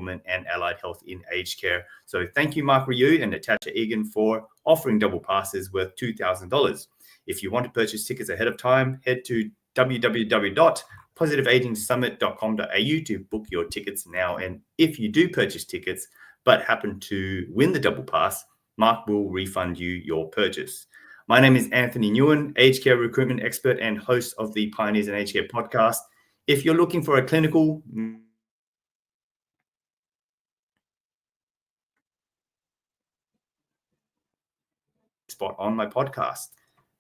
enablement and allied health in aged care. So thank you, Mark Ryu and Natasha Egan, for offering double passes worth $2,000. If you want to purchase tickets ahead of time, head to www.positiveagingsummit.com.au to book your tickets now. And if you do purchase tickets but happen to win the double pass, Mark will refund you your purchase. My name is Anthony Nguyen, aged care recruitment expert and host of the Pioneers in Aged Care podcast. If you're looking for a clinical spot on my podcast.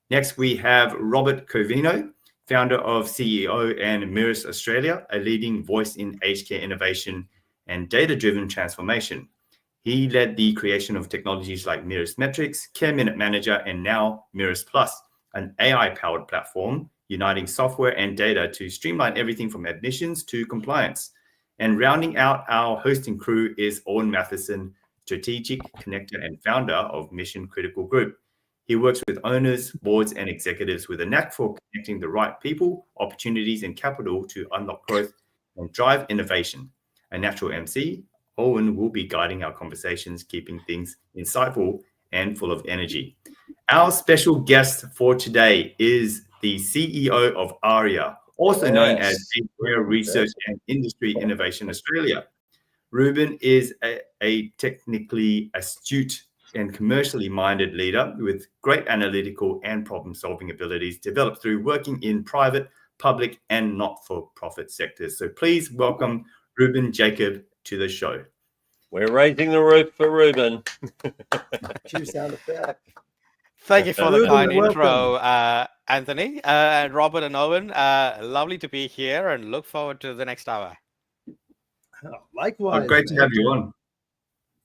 Next, we have Robert Covino, founder of CEO and Mirus Australia, a leading voice in aged care innovation and data-driven transformation. He led the creation of technologies like Mirus Metrics, Care Minute Manager, and now Mirus Plus, an AI-powered platform uniting software and data to streamline everything from admissions to compliance. And rounding out our hosting crew is Owen Matheson, strategic connector and founder of Mission Critical Group. He works with owners, boards, and executives with a knack for connecting the right people, opportunities, and capital to unlock growth and drive innovation. A natural MC, Owen will be guiding our conversations, keeping things insightful and full of energy. Our special guest for today is the CEO of ARIA, also known as Aged Care Research and Industry Innovation Australia. Ruben is a technically astute and commercially minded leader with great analytical and problem-solving abilities developed through working in private, public, and not-for-profit sectors. So please welcome Ruben Jacob to the show. We're raising the roof for Ruben. Cue sound effect. Thank you for the kind intro, Anthony, Robert and Owen. Lovely to be here and look forward to the next hour. Likewise. Oh, great to have you on.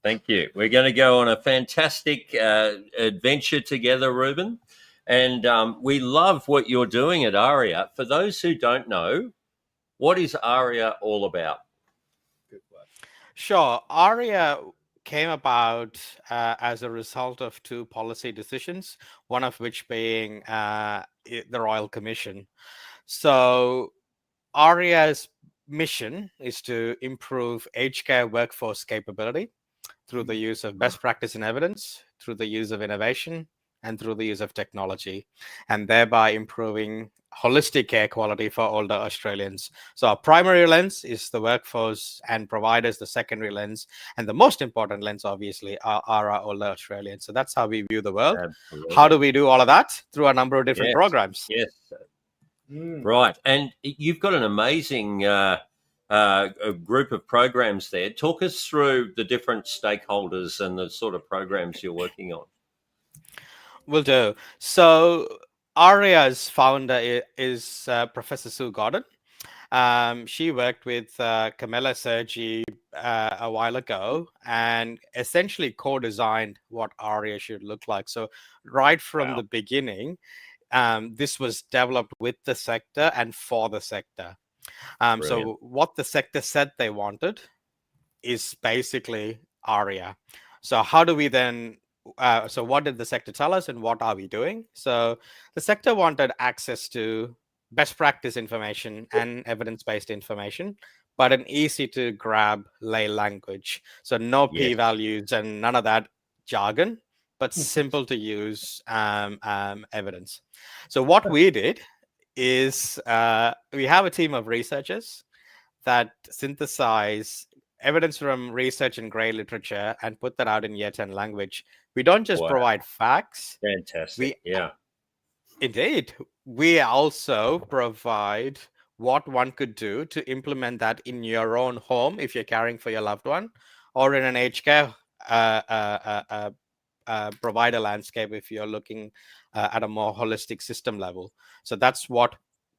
Thank you. We're going to go on a fantastic adventure together, Ruben. And we love what you're doing at ARIA. For those who don't know, what is ARIA all about? Sure. ARIA came about as a result of two policy decisions, one of which being the Royal Commission. So ARIA's mission is to improve aged care workforce capability through the use of best practice and evidence, through the use of innovation, and through the use of technology, and thereby improving holistic care quality for older Australians. So our primary lens is the workforce and providers, the secondary lens, and the most important lens, obviously, are our older Australians. So that's how we view the world. Absolutely. How do we do all of that? Through a number of different programs. Yes. Right. And you've got an amazing a group of programs there. Talk us through the different stakeholders and the sort of programs you're working on. Will do. So ARIA's founder is Professor Sue Gordon. She worked with Camilla Sergi a while ago and essentially co-designed what ARIA should look like. So right from the beginning, this was developed with the sector and for the sector. So what the sector said they wanted is basically ARIA. So how do we then so what did the sector tell us and what are we doing? So the sector wanted access to best practice information and evidence-based information, but an easy to grab lay language. So no p-values and none of that jargon, but simple to use evidence. So what we did is we have a team of researchers that synthesize evidence from research and grey literature and put that out in Year 10 language. We don't just provide facts. Fantastic. Indeed. We also provide what one could do to implement that in your own home if you're caring for your loved one, or in an aged care provider landscape if you're looking at a more holistic system level. So that's what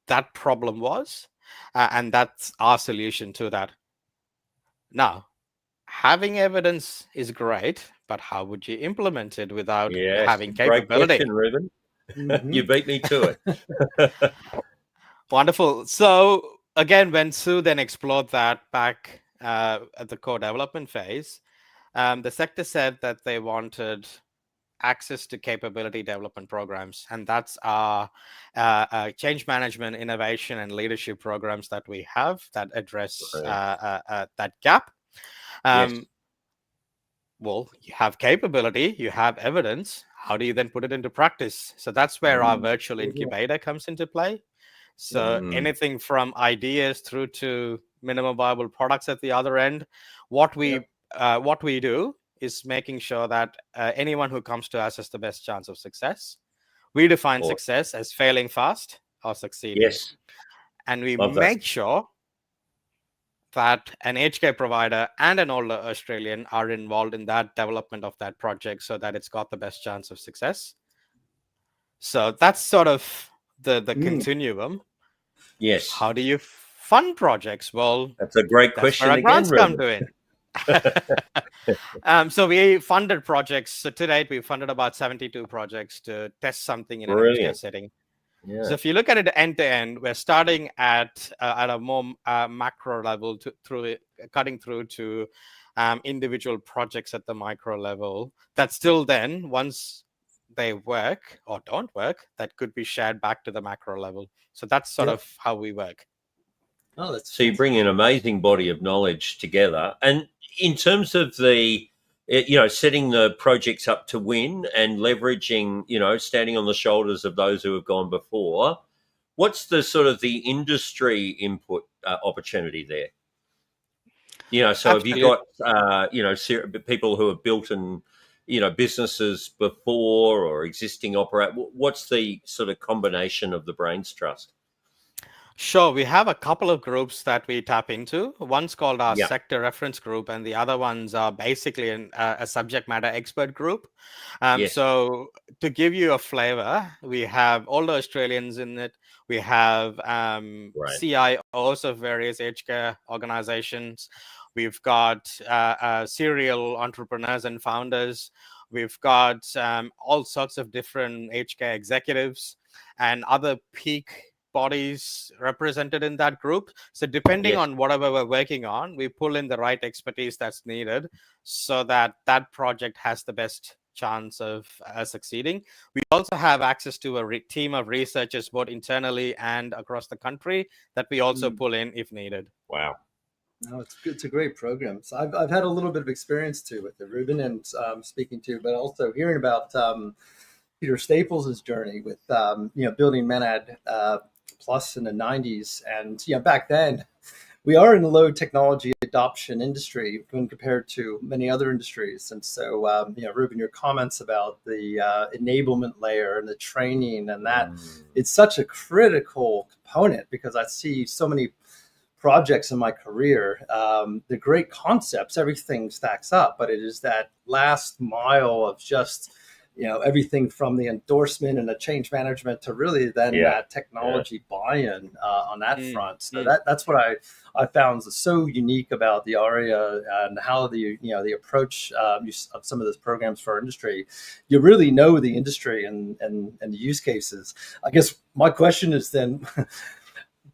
that problem was, and that's our solution to that. Now, having evidence is great, but how would you implement it without having capability? Great question, Ruben. You beat me to it. Wonderful. So again, when Sue then explored that back at the co-development phase, the sector said that they wanted access to capability development programs, and that's our change management, innovation, and leadership programs that we have that address that gap. Um, Well, you have capability, you have evidence. How do you then put it into practice? So that's where our virtual incubator comes into play. So Mm. anything from ideas through to minimum viable products at the other end. What we do is making sure that anyone who comes to us has the best chance of success. We define Awesome. success as failing fast or succeeding. Yes. And we Love that. make sure that an HK provider and an older Australian are involved in that development of that project so that it's got the best chance of success. So that's sort of the continuum. Yes. How do you fund projects? Well, That's a great that's question where our again, grants come Ruben. to in. So we funded projects. So to date, we've funded about 72 projects to test something in an HK Brilliant. setting. Yeah. So if you look at it end to end, we're starting at a more macro level cutting through to individual projects at the micro level. That still then, once they work or don't work, that could be shared back to the macro level. So that's sort of how we work. Oh, that's So you bring an amazing body of knowledge together. And in terms of setting the projects up to win and leveraging, standing on the shoulders of those who have gone before, what's the sort of the industry input opportunity there? So have you got, people who have built businesses before or existing what's the sort of combination of the Brains Trust? Sure. We have a couple of groups that we tap into. One's called our Yeah. sector reference group, and the other ones are basically a subject matter expert group. Yes. So to give you a flavor, we have older Australians in it. We have Right. CIOs of various aged care organizations. We've got serial entrepreneurs and founders. We've got all sorts of different aged care executives and other peak bodies represented in that group. So depending Yes. on whatever we're working on, we pull in the right expertise that's needed so that that project has the best chance of succeeding. We also have access to a team of researchers both internally and across the country that we also pull in if needed. Wow. No, it's good. It's a great program. So I've had a little bit of experience too with it, Ruben, and speaking to, but also hearing about Peter Staples' journey with building Menad Plus in the 90s, and back then we are in a low technology adoption industry when compared to many other industries. And so Ruben, your comments about the enablement layer and the training and that it's such a critical component, because I see so many projects in my career, the great concepts, everything stacks up, but it is that last mile of just everything from the endorsement and the change management to really then that technology buy-in on that front. So that's what I found is so unique about the ARIA and how the approach of some of those programs for our industry. You really know the industry and the use cases. I guess my question is then,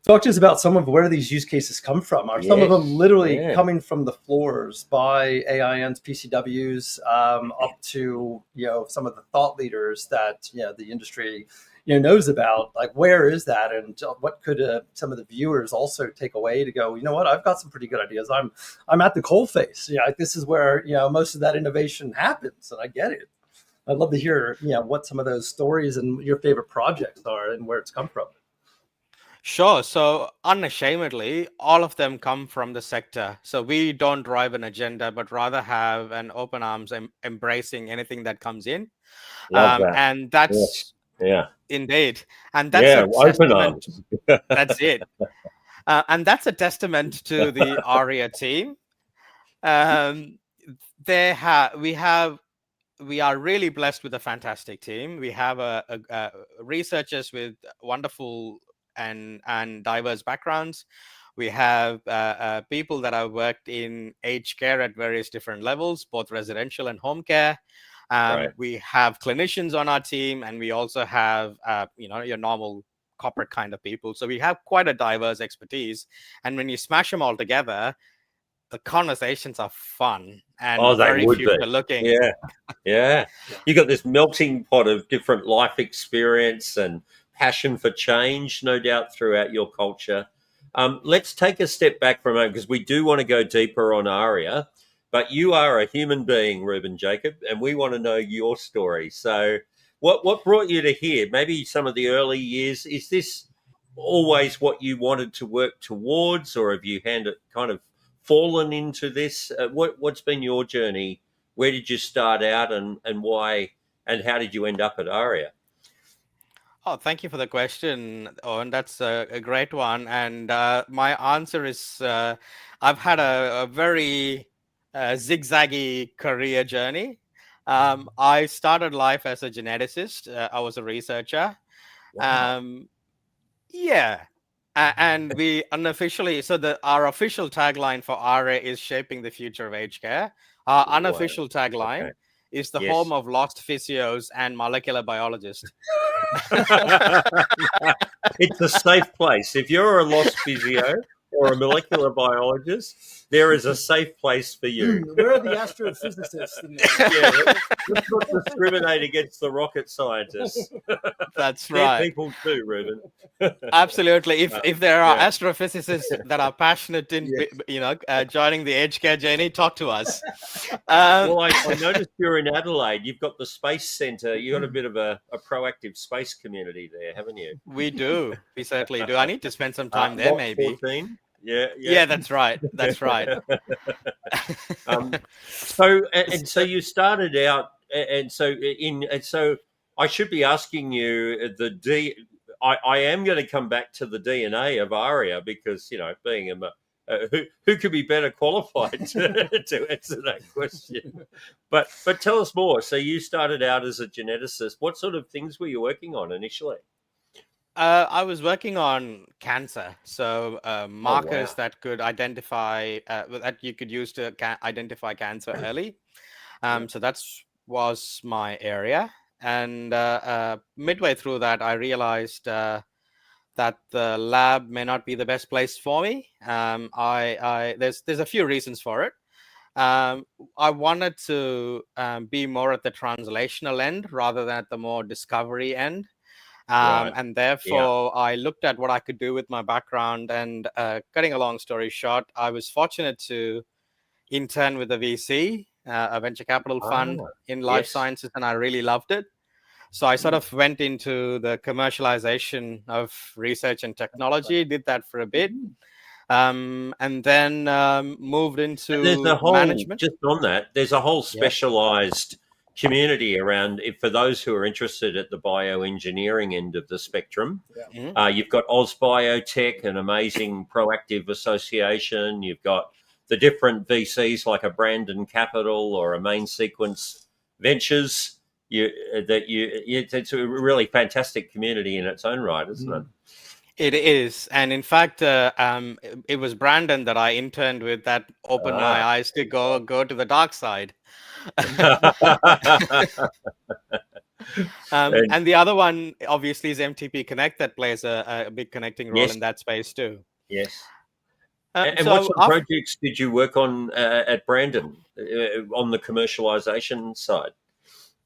talk to us about some of where these use cases come from. Are some of them literally coming from the floors by AINs, PCWs, up to some of the thought leaders that the industry knows about? Like, where is that, and what could some of the viewers also take away to go, what, I've got some pretty good ideas. I'm at the coalface. This is where most of that innovation happens, and I get it. I'd love to hear what some of those stories and your favorite projects are and where it's come from. Sure. So unashamedly, all of them come from the sector. So we don't drive an agenda, but rather have an open arms embracing anything that comes in. Love that. And that's indeed. And that's a open arms. That's it. And that's a testament to the ARIA team. We are really blessed with a fantastic team. We have researchers with wonderful and diverse backgrounds. We have people that have worked in aged care at various different levels, both residential and home care. We have clinicians on our team, and we also have your normal corporate kind of people. So we have quite a diverse expertise. And when you smash them all together, the conversations are fun and very future looking. Yeah. You got this melting pot of different life experience and passion for change, no doubt, throughout your culture. Let's take a step back for a moment, because we do want to go deeper on ARIA. but you are a human being, Reuben Jacob, and we want to know your story. So, what brought you to here? Maybe some of the early years. Is this always what you wanted to work towards, or have you kind of fallen into this? What's been your journey? Where did you start out, and why, and how did you end up at ARIA? Oh, thank you for the question, Owen. That's a great one. And my answer is I've had a very zigzaggy career journey. I started life as a geneticist. I was a researcher. Wow. Yeah. And we unofficially, so our official tagline for ARIA is shaping the future of aged care. Our Wow. unofficial tagline Okay. is the Yes. home of lost physios and molecular biologists. It's a safe place. If you're a lost physio or a molecular biologist, there is a safe place for you. Where are the astrophysicists? Yeah, let's not discriminate against the rocket scientists. That's They're right. people too, Reuben. Absolutely. If there are Yeah. astrophysicists that are passionate in joining the aged care journey, talk to us. Well, I noticed you're in Adelaide. You've got the Space Centre. You've got a bit of a proactive space community there, haven't you? We do. We certainly do. I need to spend some time there, Lot maybe. 14. Yeah. Yeah, that's right. That's right. So you started out, and so I should be asking you I am going to come back to the DNA of ARIA because being who could be better qualified to answer that question? But tell us more. So you started out as a geneticist. What sort of things were you working on initially? I was working on cancer, so markers wow. that could identify that you could use to identify cancer early. So that was my area, and midway through that, I realized that the lab may not be the best place for me. There's a few reasons for it. I wanted to be more at the translational end rather than at the more discovery end. Right. And therefore, I looked at what I could do with my background. And cutting a long story short, I was fortunate to intern with a VC, a venture capital fund in life yes. sciences, and I really loved it. So I sort of went into the commercialization of research and technology, did that for a bit, and then moved into There's a whole, management. just on that, there's a whole specialized community around, for those who are interested at the bioengineering end of the spectrum. You've got Oz Biotech, an amazing proactive association. You've got the different VCs like a Brandon Capital or a Main Sequence Ventures. It's a really fantastic community in its own right, isn't it? It is, and in fact, it was Brandon that I interned with that opened my eyes to go to the dark side. And the other one, obviously, is MTP Connect that plays a big connecting role in that space too. Yes. And what sort of projects did you work on at Brandon on the commercialization side?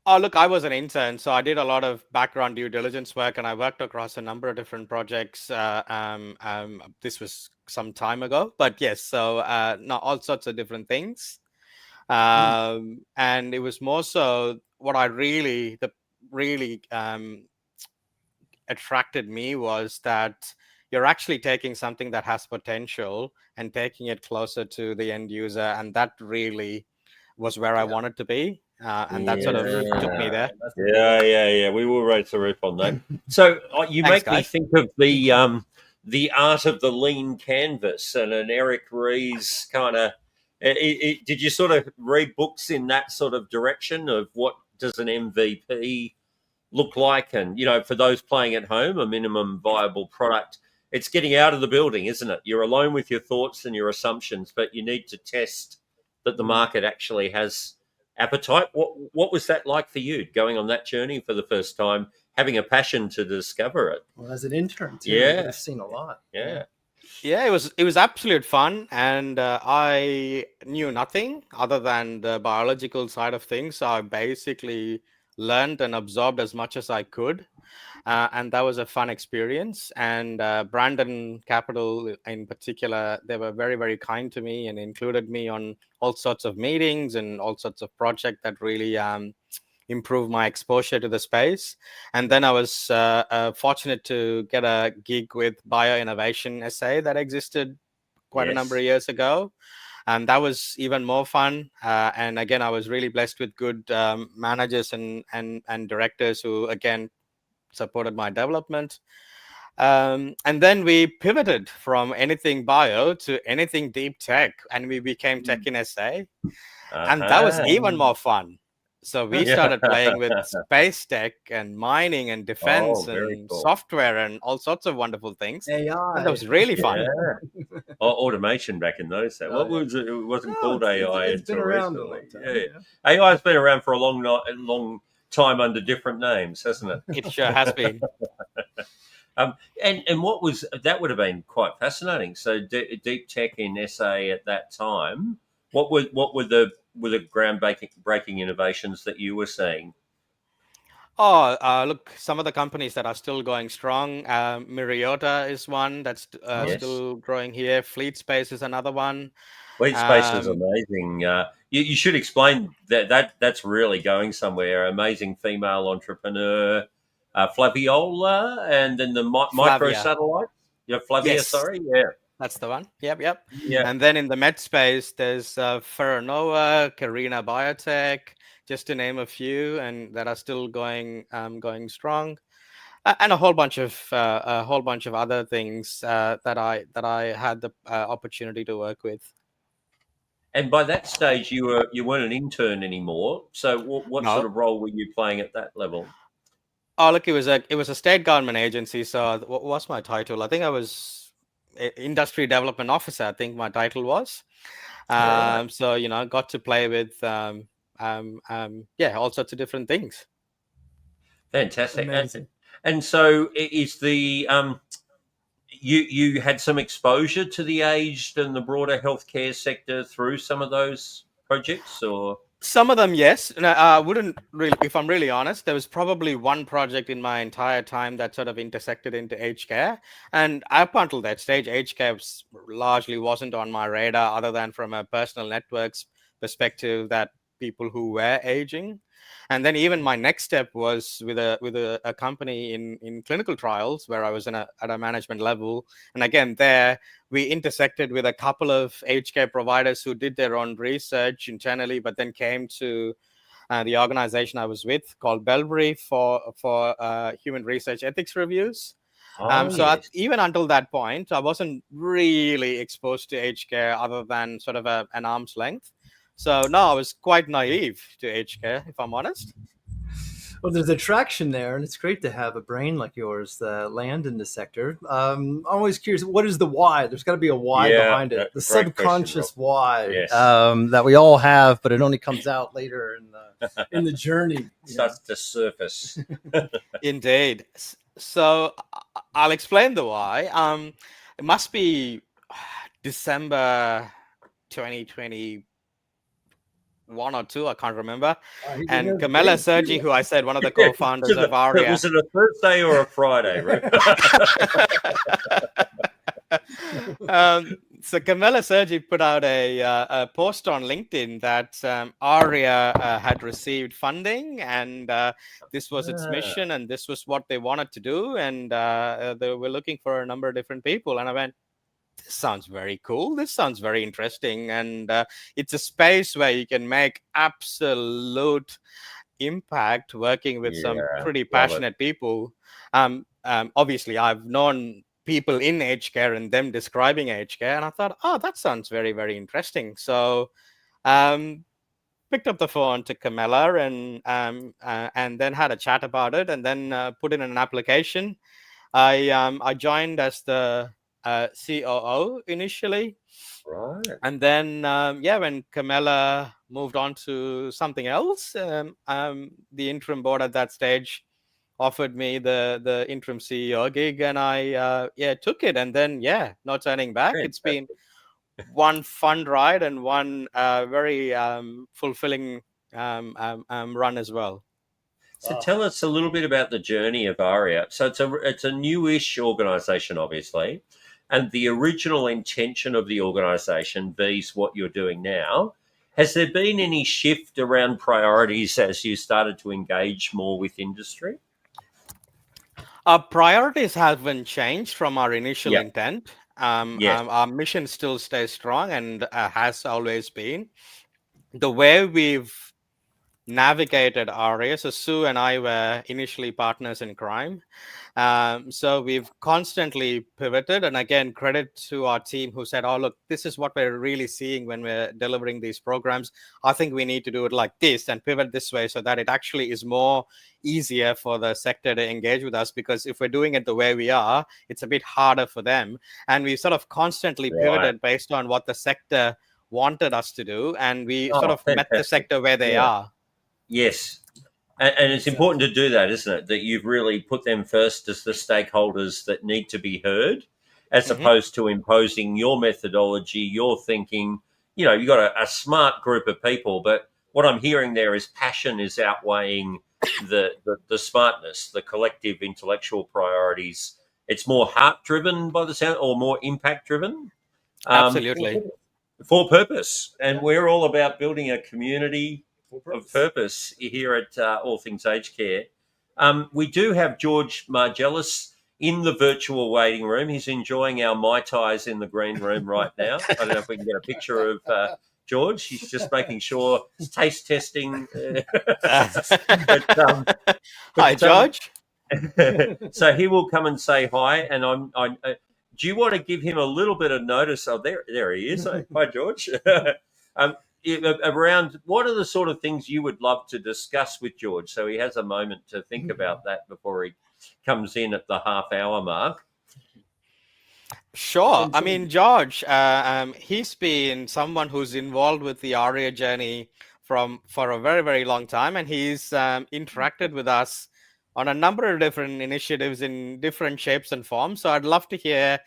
Oh, look, I was an intern, so I did a lot of background due diligence work, and I worked across a number of different projects. This was some time ago, but yes, so all sorts of different things. And it was more so what really attracted me was that you're actually taking something that has potential and taking it closer to the end user, and that really was where I wanted to be. And that sort of took me there. Yeah. We will raise the roof on that. So you make me think of the art of the lean canvas and an Eric Ries kind of. Did you sort of read books in that sort of direction of what does an MVP look like? And for those playing at home, a minimum viable product. It's getting out of the building, isn't it? You're alone with your thoughts and your assumptions, but you need to test that the market actually has appetite. What was that like for you, going on that journey for the first time, having a passion to discover it? Well, as an intern too, I've seen a lot. Yeah, it was absolute fun, and I knew nothing other than the biological side of things. So I basically learned and absorbed as much as I could. And that was a fun experience. And Brandon Capital in particular, they were very, very kind to me and included me on all sorts of meetings and all sorts of projects that really improved my exposure to the space. And then I was fortunate to get a gig with Bioinnovation SA that existed quite a number of years ago. And that was even more fun. And again, I was really blessed with good managers and directors who, again, supported my development. And then we pivoted from anything bio to anything deep tech, and we became Tech in SA. And that was even more fun. So we started playing with space tech and mining and defense and software and all sorts of wonderful things. AI. And that was really fun. Yeah. Automation back in those days. What was it? It wasn't called AI. It's been around a long time. Yeah. AI has been around for a long time under different names, hasn't it? It sure has been. And what was that? Would have been quite fascinating. So deep tech in SA at that time. What were the groundbreaking innovations that you were seeing? Look, some of the companies that are still going strong. Myriota is one that's still growing here. FleetSpace is another one. FleetSpace is amazing. You should explain that's really going somewhere. Amazing female entrepreneur, Flaviola, and then the microsatellite. Yeah, Flavia. Yes. Sorry, yeah. That's the one. Yep. Yeah. And then in the med space, there's Ferranova, Carina Biotech, just to name a few, and that are still going strong, and a whole bunch of other things that I had the opportunity to work with. And by that stage, you weren't an intern anymore. So what sort of role were you playing at that level? Oh, look, it was a state government agency. So what was my title? I think I was Industry Development Officer, I think my title was. So I got to play with all sorts of different things. Fantastic. And so is the you had some exposure to the aged and the broader healthcare sector through some of those projects, or? Some of them, yes. And I wouldn't really, if I'm really honest, there was probably one project in my entire time that sort of intersected into aged care. And up until that stage, aged care largely wasn't on my radar, other than from a personal networks perspective, that people who were aging. And then even my next step was with a company in clinical trials, where I was at a management level. And again, there we intersected with a couple of aged care providers who did their own research internally, but then came to the organization I was with called Bellbury for human research ethics reviews. Even until that point, I wasn't really exposed to aged care other than sort of an arm's length. So no, I was quite naive to aged care, if I'm honest. Well, there's attraction there, and it's great to have a brain like yours land in the sector. I'm always curious, what is the why? There's got to be a why behind it. The subconscious why that we all have, but it only comes out later in the journey. Starts to surface. Indeed. So I'll explain the why. It must be December 2020. 1 or 2, I can't remember. And Camilla Sergi, who I said one of the co-founders of ARIA. Was it a Thursday or a Friday, right? So Camilla Sergi put out a post on LinkedIn that ARIA had received funding, and this was its mission, and this was what they wanted to do, and they were looking for a number of different people. And I went, this sounds very cool. This sounds very interesting. And it's a space where you can make absolute impact working with some pretty passionate people. Obviously, I've known people in aged care and them describing aged care. And I thought, that sounds very, very interesting. So picked up the phone to Camilla and then had a chat about it, and then put in an application. I joined as the COO initially, right? And then when Camilla moved on to something else, the interim board at that stage offered me the interim CEO gig, and I took it, and then no turning back. It's been one fun ride and one very fulfilling run as well. So Wow. tell us a little bit about the journey of ARIA. So it's a newish organisation, obviously, and the original intention of the organisation vis what you're doing now. Has there been any shift around priorities as you started to engage more with industry? Our priorities haven't changed from our initial Yeah. intent. Yes. Our mission still stays strong and has always been. The way we've navigated ARIA, so Sue and I were initially partners in crime. So we've constantly pivoted. And again, credit to our team who said, oh, look, this is what we're really seeing when we're delivering these programs. I think we need to do it like this and pivot this way so that it actually is more easier for the sector to engage with us, because if we're doing it the way we are, it's a bit harder for them. And we sort of constantly pivoted based on what the sector wanted us to do. And we sort of met the sector where they are. Yes. And it's important to do that, isn't it? That you've really put them first as the stakeholders that need to be heard, as opposed to imposing your methodology, your thinking. You know, you've got a smart group of people, but what I'm hearing there is passion is outweighing the smartness, the collective intellectual priorities. It's more heart-driven by the sound, or more impact-driven. Absolutely. For purpose. And we're all about building a community of purpose here at All Things Aged Care. We do have George Margelis in the virtual waiting room. He's enjoying our Mai Tais in the green room right now. I don't know if we can get a picture of George. He's just making sure he's taste testing. Hi, George. So he will come and say hi. And do you want to give him a little bit of notice? Oh, there he is. Hi, George. Around what are the sort of things you would love to discuss with George, so he has a moment to think about that before he comes in at the half-hour mark? Sure. I mean, George, he's been someone who's involved with the ARIA journey for a very, very long time, and he's interacted with us on a number of different initiatives in different shapes and forms. So I'd love to hear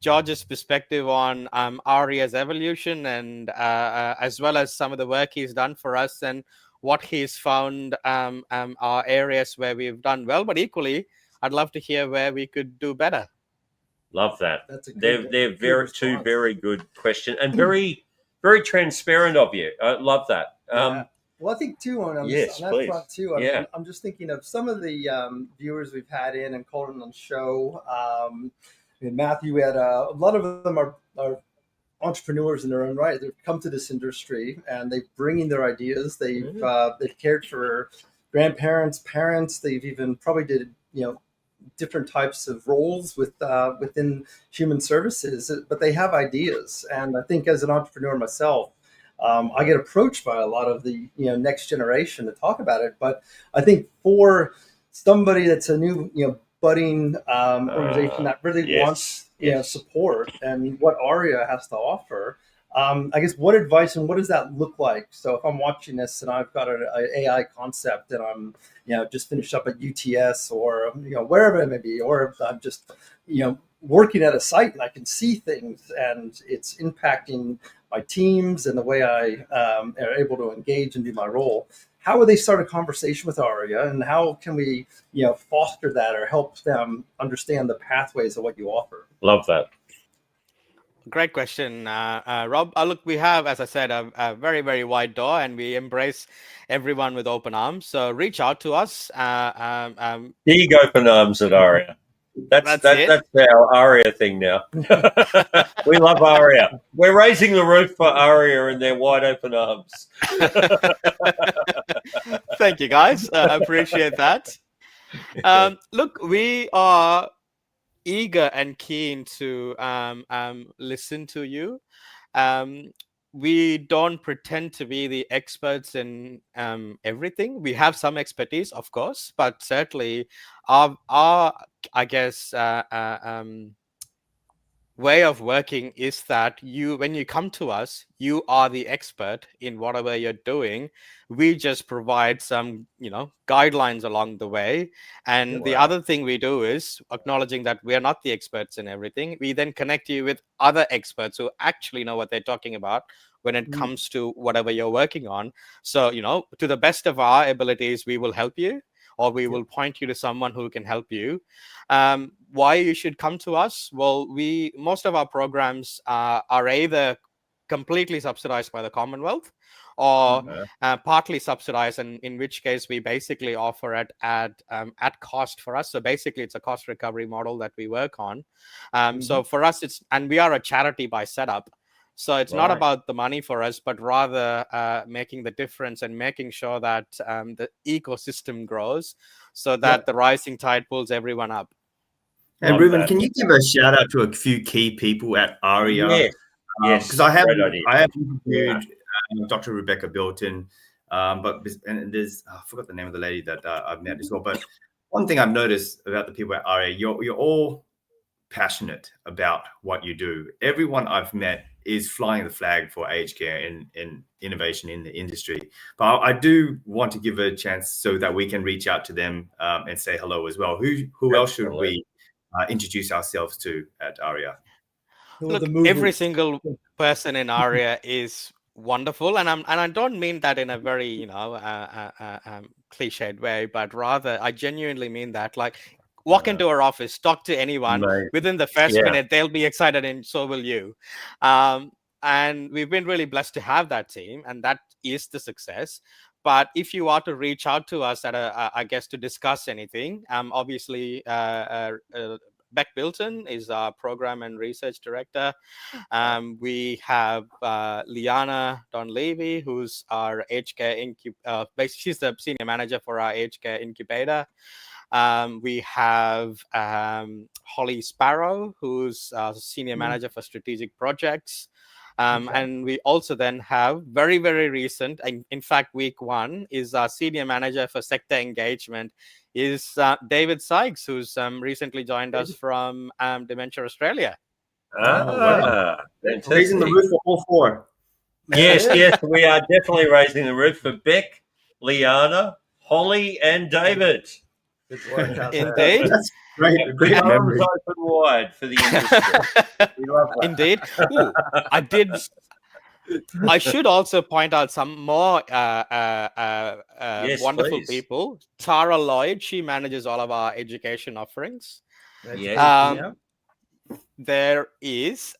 George's perspective on ARIA's evolution, and as well as some of the work he's done for us and what he's found are areas where we've done well. But equally, I'd love to hear where we could do better. Love that. That's a They're two very good questions, and very, very transparent of you. I love that. Well, I think too on that front too. I'm just thinking of some of the viewers we've had in and called in on the show. And Matthew, we had a lot of them are entrepreneurs in their own right. They've come to this industry and they're bringing their ideas. They've cared for grandparents, parents. They've even probably did different types of roles within human services, but they have ideas. And I think as an entrepreneur myself, I get approached by a lot of the next generation to talk about it. But I think for somebody that's a new budding organization that really wants support and what ARIA has to offer, I guess what advice and what does that look like? So if I'm watching this and I've got an AI concept and I'm just finished up at UTS or wherever it may be, or if I'm just working at a site and I can see things and it's impacting my teams and the way I am able to engage and do my role. How would they start a conversation with ARIA, and how can we, foster that or help them understand the pathways of what you offer? Love that. Great question, Rob. Look, we have, as I said, a very, very wide door, and we embrace everyone with open arms. So reach out to us. Big open arms at ARIA. That's our ARIA thing now. We love ARIA. We're raising the roof for ARIA and their wide open arms. Thank you, guys. I appreciate that. Look, we are eager and keen to listen to you. We don't pretend to be the experts in everything. We have some expertise, of course, but certainly our I guess way of working is that when you come to us, you are the expert in whatever you're doing. We just provide some guidelines along the way, and the other thing we do is acknowledging that we are not the experts in everything. We then connect you with other experts who actually know what they're talking about when it comes to whatever you're working on. So to the best of our abilities, we will help you. or we will point you to someone who can help you. Why you should come to us? Well, most of our programs are either completely subsidized by the Commonwealth or partly subsidized, and in which case we basically offer it at cost for us. So basically it's a cost recovery model that we work on. So for us, and we are a charity by setup. So it's not about the money for us, but rather making the difference and making sure that the ecosystem grows so that the rising tide pulls everyone up. And Ruben, can you give a shout out to a few key people at ARIA? Yes, because I have great interviewed Dr. Rebecca Bilton, and there's I forgot the name of the lady that I've met as well. But one thing I've noticed about the people at ARIA, you're all passionate about what you do. Everyone I've met is flying the flag for aged care and innovation in the industry. But I do want to give a chance so that we can reach out to them and say hello as well. Who else should we introduce ourselves to at ARIA? Look, every single person in ARIA is wonderful, and I don't mean that in a very cliched way, but rather I genuinely mean that. Like, walk into our office, talk to anyone. Within the first minute, they'll be excited, and so will you. And we've been really blessed to have that team, and that is the success. But if you are to reach out to us I guess to discuss anything, obviously Beck Bilton is our program and research director. We have Liana Donlevy, who's our aged care she's the senior manager for our aged care incubator. We have Holly Sparrow, who's senior manager for strategic projects. And we also then have very, very recent, in fact, week 1 is our senior manager for sector engagement is David Sykes, who's recently joined us from Dementia Australia. Raising the roof for all 4. Yes, we are definitely raising the roof for Beck, Liana, Holly, and David. Good work out there. Indeed. That's great memory. Open wide for the industry. We love that. Indeed. Ooh, I should also point out some more wonderful please. people. Tara Lloyd, she manages all of our education offerings. There is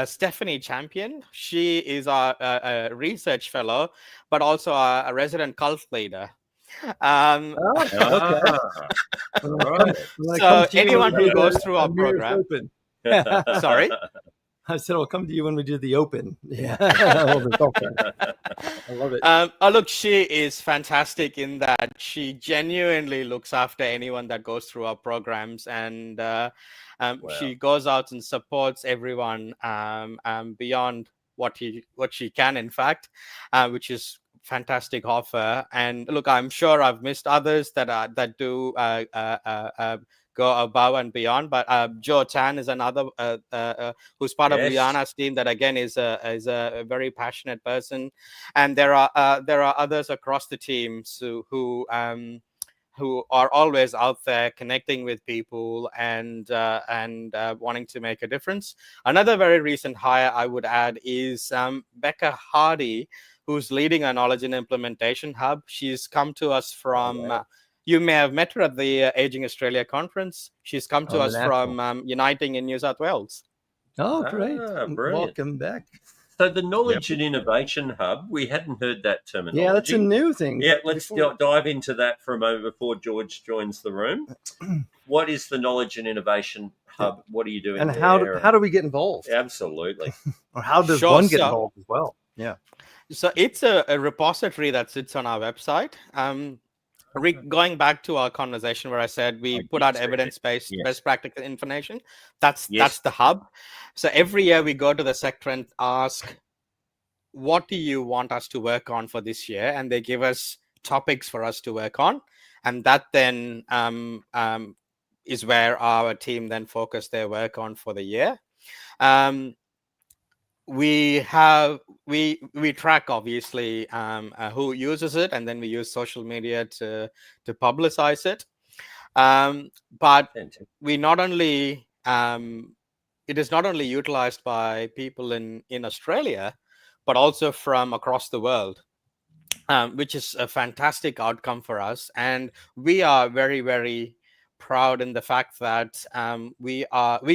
Stephanie Champion. She is a research fellow, but also a resident cult leader. Right. So anyone who goes through our program, sorry. I said I'll come to you when we do the open. Yeah, I love it. Look, she is fantastic in that she genuinely looks after anyone that goes through our programs, and she goes out and supports everyone beyond what she can, in fact, which is fantastic offer. And look, I'm sure I've missed others that do go above and beyond, but Joe Chan is another who's part of Liana's team that again is a very passionate person. And there are others across the teams who are always out there connecting with people and wanting to make a difference. Another very recent hire I would add is Becca Hardy, who's leading our knowledge and implementation hub. She's come to us from you may have met her at the Aging Australia conference. She's come to us from Uniting in New South Wales. Oh, great. Brilliant. Welcome back. So the Knowledge and Innovation Hub, we hadn't heard that terminology. Yeah, that's a new thing. Yeah, let's dive into that for a moment before George joins the room. What is the Knowledge and Innovation Hub? What are you doing and there? how do we get involved? Absolutely. Or how does one get involved as well? Yeah. So it's a repository that sits on our website. Going back to our conversation where I said we put out evidence-based best practice information, that's the hub. So every year we go to the sector and ask, what do you want us to work on for this year? And they give us topics for us to work on. And that then is where our team then focus their work on for the year. We track obviously who uses it, and then we use social media to publicize it. But we not only it is not only utilized by people in Australia, but also from across the world. which is a fantastic outcome for us. And we are very, very proud in the fact that we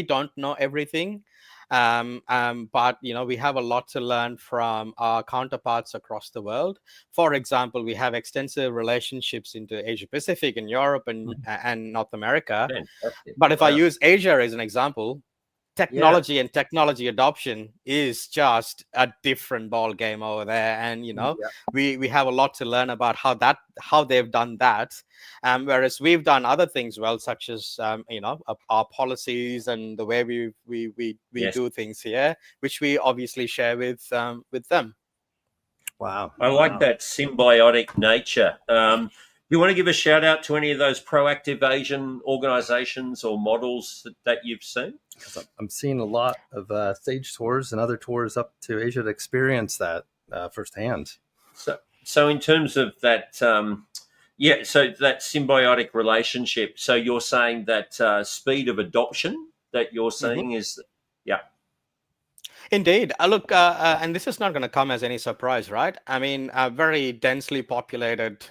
don't know everything. But we have a lot to learn from our counterparts across the world. For example, we have extensive relationships into Asia Pacific and Europe and North America. Fantastic. But if I Wow. use Asia as an example, technology and technology adoption is just a different ball game over there, and we have a lot to learn about how they've done that, whereas we've done other things well, such as our policies and the way we Yes. do things here, which we obviously share with them. Wow. I like that symbiotic nature. You want to give a shout out to any of those proactive Asian organizations or models that you've seen? I'm seeing a lot of stage tours and other tours up to Asia to experience that firsthand. So in terms of that, so that symbiotic relationship. So you're saying that speed of adoption that you're seeing is, Indeed. Look, and this is not going to come as any surprise, right? I mean, very densely populated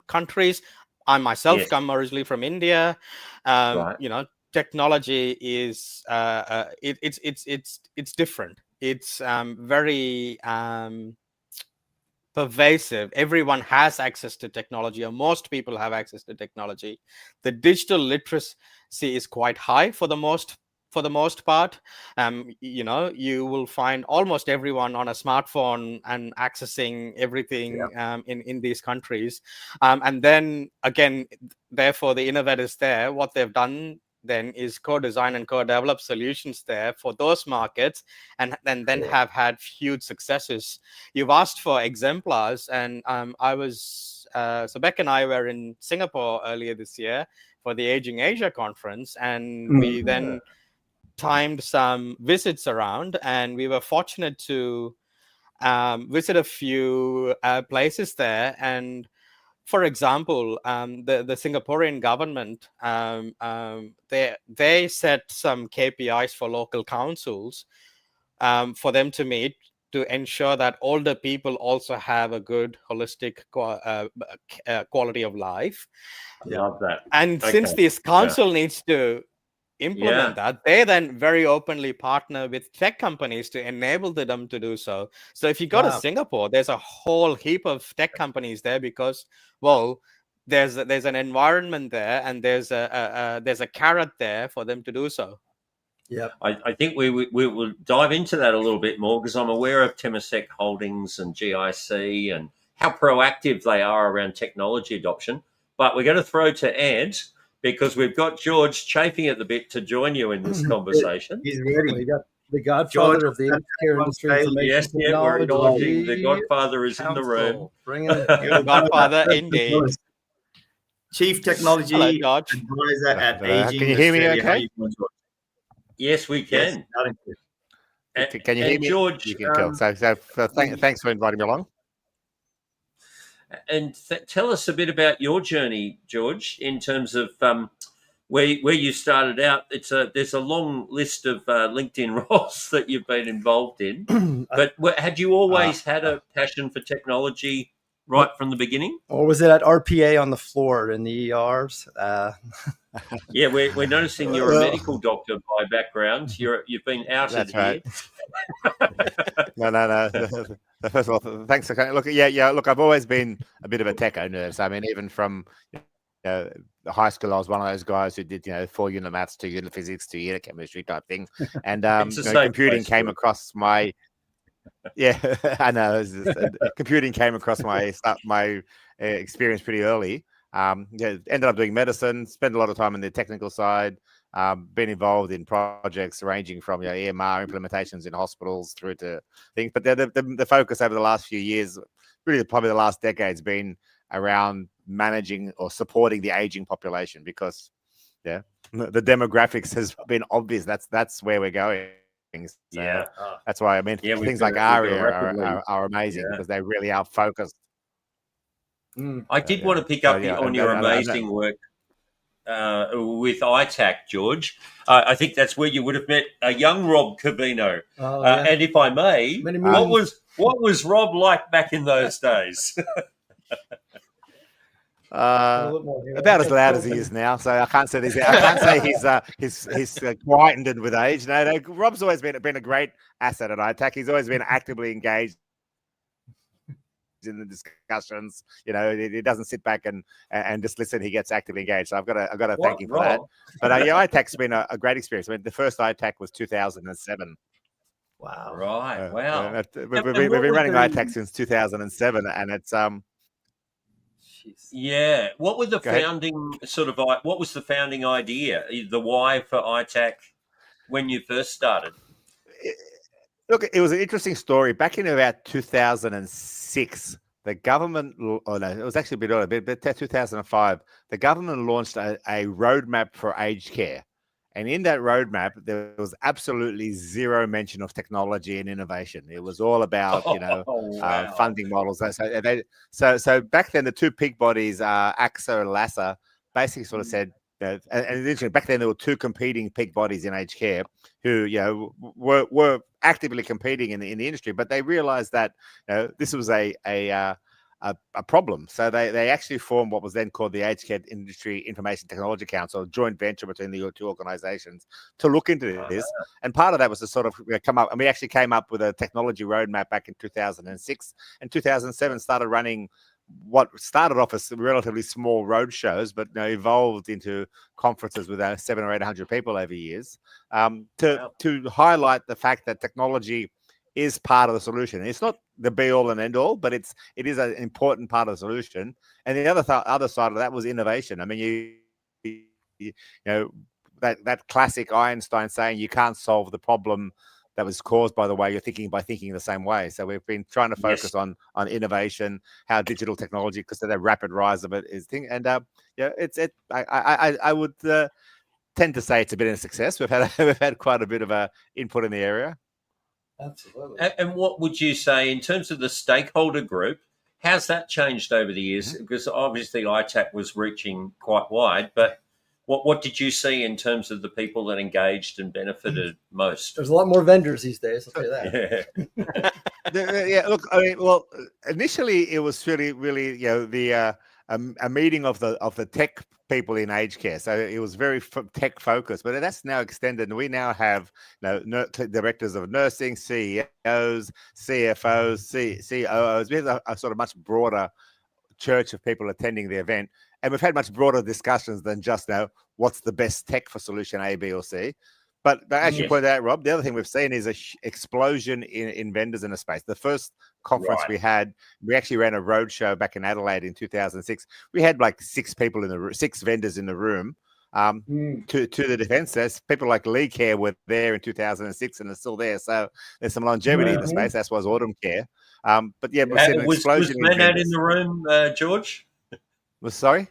countries. I myself Yes. come originally from India. Right. Technology is it's different. It's very pervasive. Everyone has access to technology, or most people have access to technology. The digital literacy is quite high for the most part. You will find almost everyone on a smartphone and accessing everything in these countries. And then again, therefore, the innovators there, what they've done then is co-design and co-develop solutions there for those markets, and then have had huge successes. You've asked for exemplars, and so Beck and I were in Singapore earlier this year for the Aging Asia conference, and we then timed some visits around, and we were fortunate to visit a few places there. And for example, the Singaporean government, they set some KPIs for local councils for them to meet, to ensure that older people also have a good holistic quality of life. Love that. And since this council needs to implement that, they then very openly partner with tech companies to enable them to do so. So if you go to Singapore, there's a whole heap of tech companies there because, well, there's an environment there, and there's a carrot there for them to do so. Yeah, I think we will dive into that a little bit more, because I'm aware of Temasek Holdings and GIC and how proactive they are around technology adoption. But we're going to throw to Ant, because we've got George chafing at the bit to join you in this conversation. He's ready. We got the godfather George, of the healthcare industry, information Yes, we're technology. acknowledging the Godfather is in the room. Bring in Godfather, indeed. Chief Technology Hello, George. Advisor at Aging Can you hear me Australia. okay? How are you doing, George? Yes, we Yes, can. loud and clear. Can you hear me? George, You can tell. Thanks for inviting me along. and tell us a bit about your journey, George, in terms of where you started out. There's a long list of LinkedIn roles that you've been involved in. But had you always had a passion for technology right from the beginning? Or was it at RPA on the floor in the ERs? Yeah, we're noticing you're a medical doctor by background. You've been outed That's right. here. No. First of all, thanks. Look, Look, I've always been a bit of a techo nerd. So, I mean, even from high school, I was one of those guys who did 4-unit maths, 2-unit physics, 2-unit chemistry type thing. And computing came across my. Yeah, I know. Computing came across my experience pretty early. Ended up doing medicine, spent a lot of time on the technical side, been involved in projects ranging from EMR implementations in hospitals through to things. But the focus over the last few years, really probably the last decade, has been around managing or supporting the aging population, because the demographics has been obvious. That's where we're going. So that's why things like ARIA are amazing, because they really are focused. I did want to pick up on your amazing work with ITAC, George. I think that's where you would have met a young Rob Covino. And if I may, what was Rob like back in those days? About as loud as he is now, so I can't say this. I can't say he's quietened with age. No, Rob's always been a great asset at ITAC. He's always been actively engaged in the discussions. You know, he doesn't sit back and just listen. He gets actively engaged. So I've got to thank him for that. But yeah, ITAC's been a great experience. I mean, the first ITAC was 2007. Wow! Right. Wow. We've been running ITAC since 2007, and it's Yeah. What were the Go ahead. founding what was the founding idea, the why for ITAC when you first started? Look, it was an interesting story. Back in about 2006, the government, oh no, it was actually a bit earlier, but 2005, the government launched a roadmap for aged care. And in that roadmap, there was absolutely zero mention of technology and innovation. It was all about, Wow. funding models. So back then, the two peak bodies, AXA and LASA, basically sort of said, and literally back then there were two competing peak bodies in aged care who, were actively competing in the industry, but they realized that this was a problem. So they actually formed what was then called the Aged Care Industry Information Technology Council, a joint venture between the two organizations to look into this. And part of that was to sort of come up, and we actually came up with a technology roadmap back in 2006, and 2007 started running what started off as relatively small road shows, but evolved into conferences with 700 or 800 people over years, to highlight the fact that technology is part of the solution. It's not the be all and end all, but it is an important part of the solution. And the other side of that was innovation. I mean, that classic Einstein saying, you can't solve the problem that was caused by the way you're thinking by thinking the same way. So we've been trying to focus on innovation, how digital technology, because of the rapid rise of it is thing. And I would tend to say it's a bit of a success. We've had quite a bit of input in the area. Absolutely. And what would you say in terms of the stakeholder group? How's that changed over the years? Because obviously ITAC was reaching quite wide, but what did you see in terms of the people that engaged and benefited most? There's a lot more vendors these days, I'll tell you that. Yeah, look, I mean, well, initially it was really a meeting of the tech people in aged care. So it was very tech focused, but that's now extended. And we now have directors of nursing, CEOs, CFOs, COOs. We have a sort of much broader church of people attending the event. And we've had much broader discussions than just what's the best tech for solution A, B, or C. But as you pointed out, Rob, the other thing we've seen is an explosion in vendors in the space. The first conference we actually ran a road show back in Adelaide in 2006. We had like six vendors in the room. To the defense, there's people like Lee Care were there in 2006 and are still there. So there's some longevity in the space. That's was Autumn Care. But yeah, we've seen an explosion. Was Manad in the room, George? Sorry?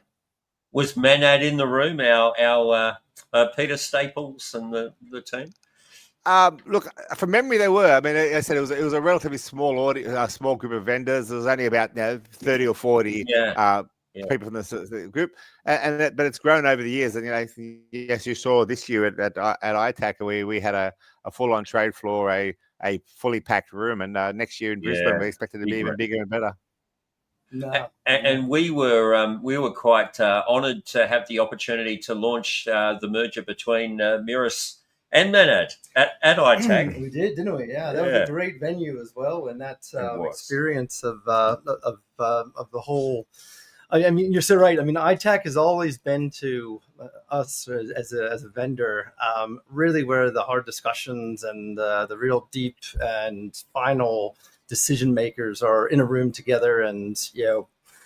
Was Manad in the room, our Peter Staples and the team? Look, from memory, they were. I mean, I said it was a relatively small audience, a small group of vendors. There was only about 30 or 40 people from the group, but it's grown over the years. And yes, you saw this year at ITAC, we had a full-on trade floor, a fully packed room, and next year in Brisbane, we expect it to be even bigger and better. No. And we were quite honoured to have the opportunity to launch the merger between Mirus and Manad at ITAC. We did, didn't we? Yeah, that was a great venue as well, and that experience of the whole. I mean, you're so right. I mean, ITAC has always been to us as a vendor, really where the hard discussions and the real deep and final decision makers are in a room together and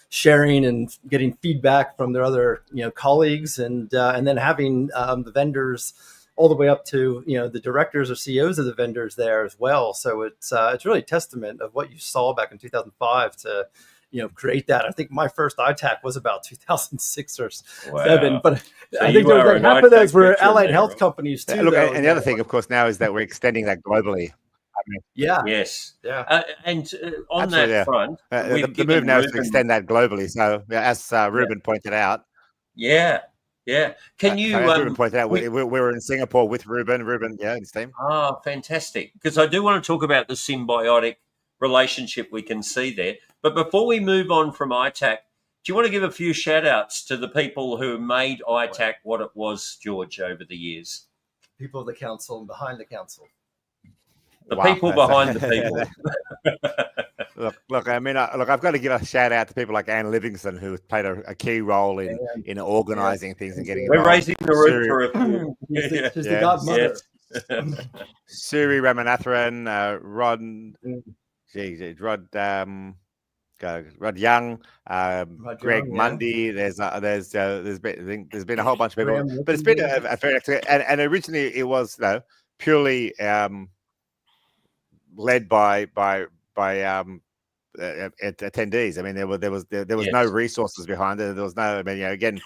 sharing and getting feedback from their other colleagues, and then having the vendors all the way up to the directors or CEOs of the vendors there as well. So it's really a testament of what you saw back in 2005 to create that. I think my first ITAC was about 2006 or 7, but so I think half of those were allied health companies too. Look, and the other thing, of course, now is that we're extending that globally. Yes. And on that front, the move now is to extend that globally. So as Ruben pointed out. Yeah. Can you? As Ruben pointed out, we were in Singapore with Ruben, and his team. Oh, fantastic. Because I do want to talk about the symbiotic relationship we can see there. But before we move on from ITAC, you want to give a few shout outs to the people who made ITAC what it was, George, over the years? People of the council and behind the council. The Wow, people that's- behind the people. Look. I mean, I've got to give a shout out to people like Anne Livingston, who played a key role in organising things and getting We're involved. raising the roof for a few. She's the Yeah. godmother. Suri Ramanathan, Rod, Rod Young, Greg Young, yeah. Mundy. There's been a whole bunch of people, Graham but it's been a very and originally it was purely led by attendees. I mean, there was no Yes. resources behind it. There was no. I mean, again,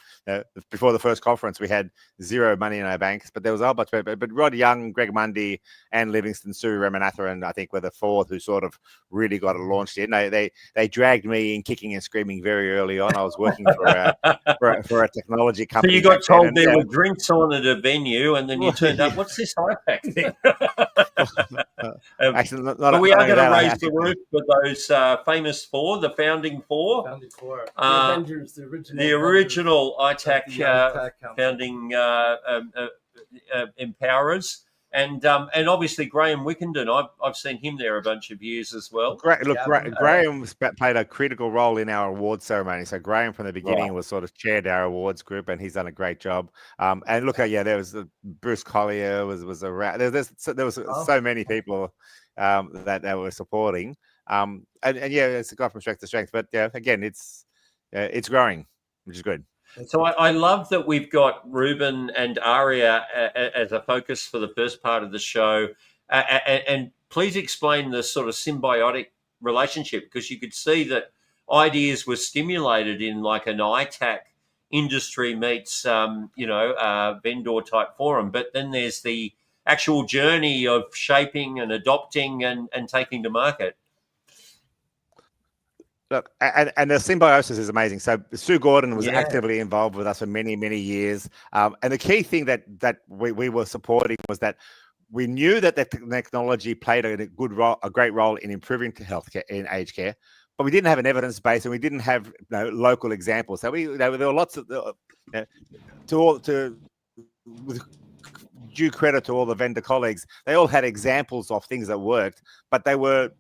before the first conference, we had zero money in our banks, but there was a whole bunch of people. But Rod Young, Greg Mundy, Anne Livingston, Sue Ramanathan, I think were the four who sort of really got it launched in. They dragged me in kicking and screaming very early on. I was working for a technology So company. you got back then, told and, there were drinks on at a venue, and then you turned up. What's this IPAC thing? actually, not But we are only going to that, I raise the think- roof for those famous four, the founding four, Founding for the Uh, Avengers, the original. the original ITAC The ITAC council. founding empowerers, and obviously Graham Wickenden. I've seen him there a bunch of years as well. Graham played a critical role in our award ceremony. So Graham, from the beginning, was sort of chaired our awards group, and he's done a great job. And look, there was Bruce Collier was around. There was so many people that were supporting. And it's got from strength to strength. But again, it's growing, which is good. So I love that we've got Ruben and Aria as a focus for the first part of the show. And please explain the sort of symbiotic relationship, because you could see that ideas were stimulated in like an ITAC industry meets, vendor type forum. But then there's the actual journey of shaping and adopting and taking to market. Look, and the symbiosis is amazing. So Sue Gordon was Yeah. actively involved with us for many, many years. And the key thing that we were supporting was that we knew that the technology played a great role in improving healthcare in aged care, but we didn't have an evidence base, and we didn't have local examples. So there were lots of with due credit to all the vendor colleagues, they all had examples of things that worked, but they were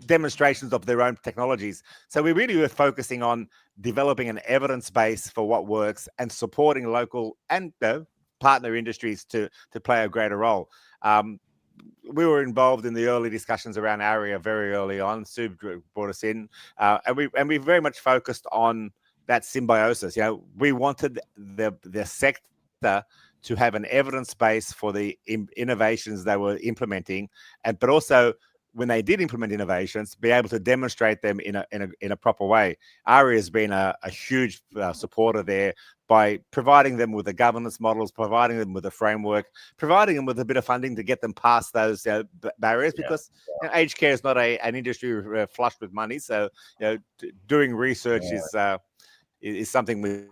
demonstrations of their own technologies. So we really were focusing on developing an evidence base for what works and supporting local and partner industries to play a greater role. We were involved in the early discussions around ARIA very early on. Sue brought us in, and we very much focused on that symbiosis. We wanted the sector to have an evidence base for the innovations they were implementing, but also, when they did implement innovations, be able to demonstrate them in a proper way. ARIA has been a huge supporter there by providing them with the governance models, providing them with a framework, providing them with a bit of funding to get them past those barriers. Because aged care is not an industry flushed with money, so doing research is something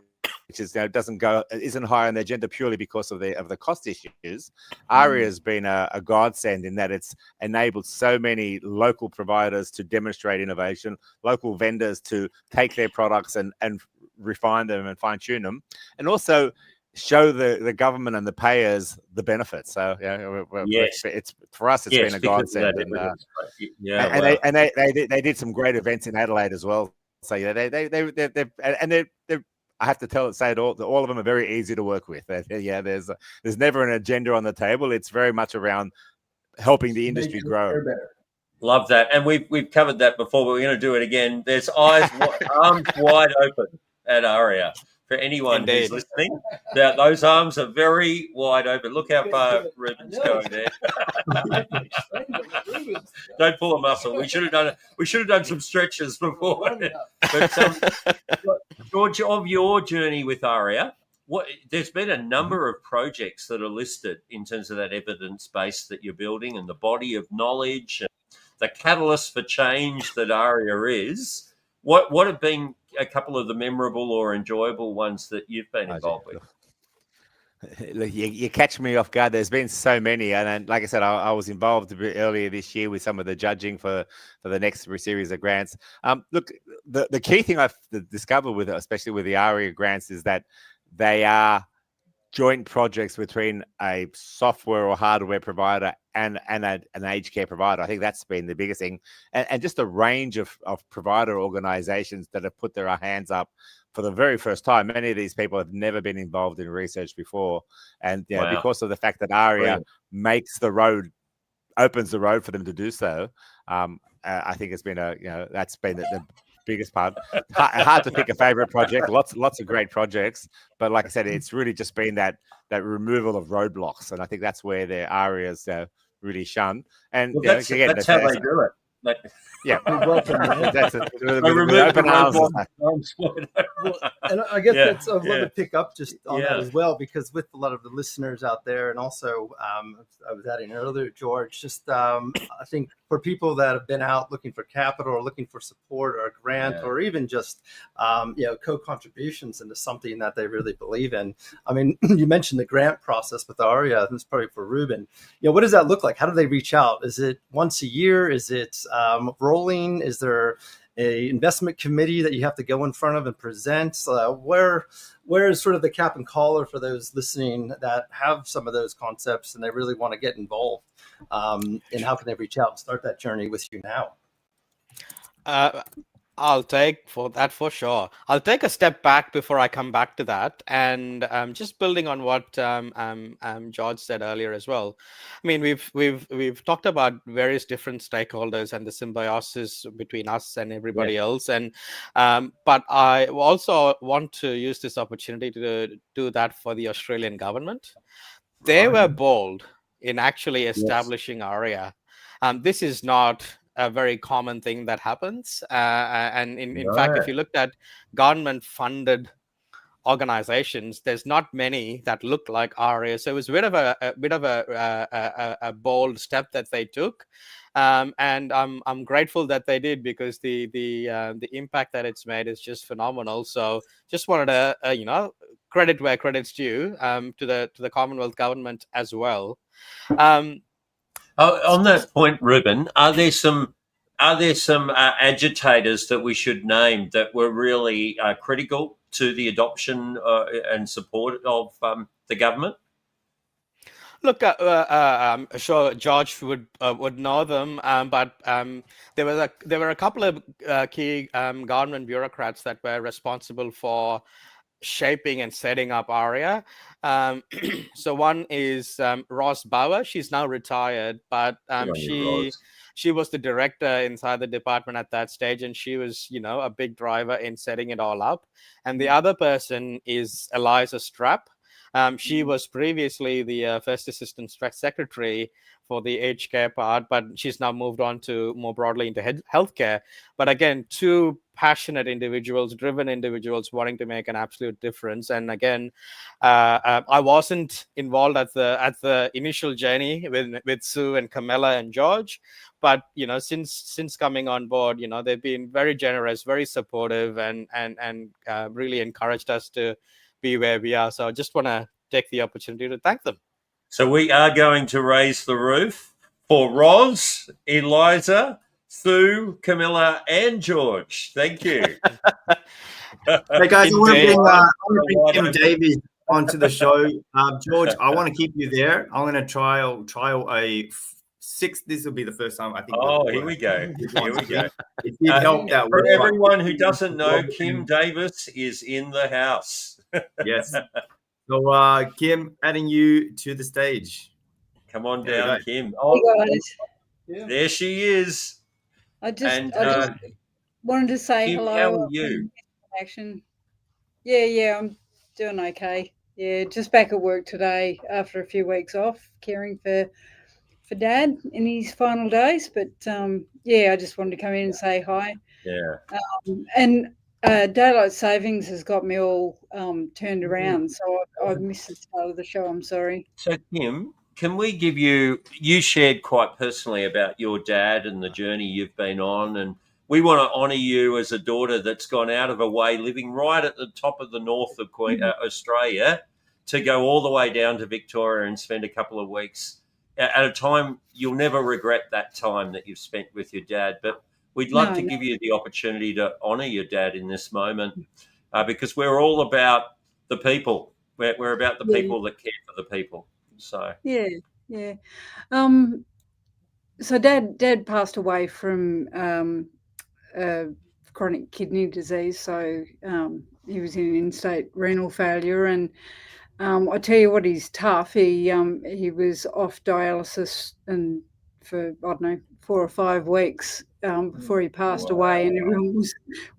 which is isn't high on the agenda purely because of the cost issues. ARIA has been a godsend in that it's enabled so many local providers to demonstrate innovation, local vendors to take their products and refine them and fine tune them, and also show the government and the payers the benefits. So it's for us, it's been a godsend. And they did some great events in Adelaide as well. So they're I have to say it all of them are very easy to work with. There's never an agenda on the table. It's very much around helping the industry grow. Love that. And we've covered that before, but we're going to do it again. There's arms wide open at ARIA for anyone who's listening. Those arms are very wide open. Look how far Ruben's going there. Don't pull a muscle. We should have done some stretches before. But George, of your journey with ARIA, there's been a number of projects that are listed in terms of that evidence base that you're building and the body of knowledge and the catalyst for change that ARIA is. What have been a couple of the memorable or enjoyable ones that you've been involved with? Look, you catch me off guard. There's been so many, and like I said, I was involved a bit earlier this year with some of the judging for the next series of grants. Look, the key thing I've discovered with it, especially with the ARIA grants, is that they are joint projects between a software or hardware provider and an aged care provider. I think that's been the biggest thing, and just a range of provider organizations that have put their hands up for the very first time. Many of these people have never been involved in research before, and Wow. because of the fact that ARIA Brilliant. opens the road for them to do so, I think it's been that's been the biggest part. Hard to pick a favorite project. Lots of great projects, but like I said, it's really just been that removal of roadblocks, and I think that's where the ARIA's really shone. And Well, that's how they do it. Yeah, That's They remove the roadblocks. Well, and I guess that's I want to pick up just on that Yeah. as well, because with a lot of the listeners out there, and also I was adding earlier, George, just I think for people that have been out looking for capital or looking for support or a grant or even just co-contributions into something that they really believe in. I mean, you mentioned the grant process with ARIA, and it's probably for Ruben. What does that look like? How do they reach out? Is it once a year? Is it rolling? Is there a investment committee that you have to go in front of and present? Where is sort of the cap and collar for those listening that have some of those concepts and they really want to get involved? And how can they reach out and start that journey with you now? I'll take for that for sure. I'll take a step back before I come back to that, and just building on what George said earlier as well. I mean, we've talked about various different stakeholders and the symbiosis between us and everybody else, and but I also want to use this opportunity to do that for the Australian government. They were bold in actually establishing ARIA. This is not a very common thing that happens. And in fact, if you looked at government-funded organizations, there's not many that look like ARIA. So it was a bit of a bold step that they took. And I'm grateful that they did, because the impact that it's made is just phenomenal. So just wanted to credit where credit's due to the Commonwealth government as well. On that point, Ruben, are there some agitators that we should name that were really critical to the adoption and support of the government? Look, I'm sure George would know them, but there were a couple of key government bureaucrats that were responsible for shaping and setting up ARIA. So one is Ross Bauer. She's now retired, but she was the director inside the department at that stage, and she was, a big driver in setting it all up. And the other person is Eliza Strapp. She was previously the First Assistant Secretary for the aged care part, but she's now moved on to more broadly into healthcare. But again, two passionate individuals, driven individuals wanting to make an absolute difference. And again, I wasn't involved at the initial journey with Sue and Camilla and George, but since coming on board, they've been very generous, very supportive, and really encouraged us to be where we are. So I just want to take the opportunity to thank them. So we are going to raise the roof for Roz, Eliza, Sue, Camilla, and George. Thank you. Hey guys, I want to bring Kim Davies onto the show. George, I want to keep you there. I'm going to trial a 6. This will be the first time I think. Oh, here we go. If you help that for everyone who doesn't know, Kim Davis is in the house. Yes. So, Kim, adding you to the stage. Come on down, Kim. Hey guys. There she is. I just wanted to say Kim, hello. How are you? Action. Yeah, I'm doing okay. Yeah, just back at work today after a few weeks off, caring for Dad in his final days. But I just wanted to come in and say hi. Yeah. And daylight savings has got me all turned around, so I've missed the start of the show. I'm sorry. So, Kim, can we give you shared quite personally about your dad and the journey you've been on, and we want to honour you as a daughter that's gone out of her way, living right at the top of the north of Australia, to go all the way down to Victoria and spend a couple of weeks at a time you'll never regret that time that you've spent with your dad. But we'd love to give you the opportunity to honour your dad in this moment, because we're all about the people. We're about the people that care for the people. So so Dad passed away from chronic kidney disease. So he was in in-state renal failure, and I tell you what, he's tough. He was off dialysis and for, I don't know, 4 or 5 weeks before he passed away, and everyone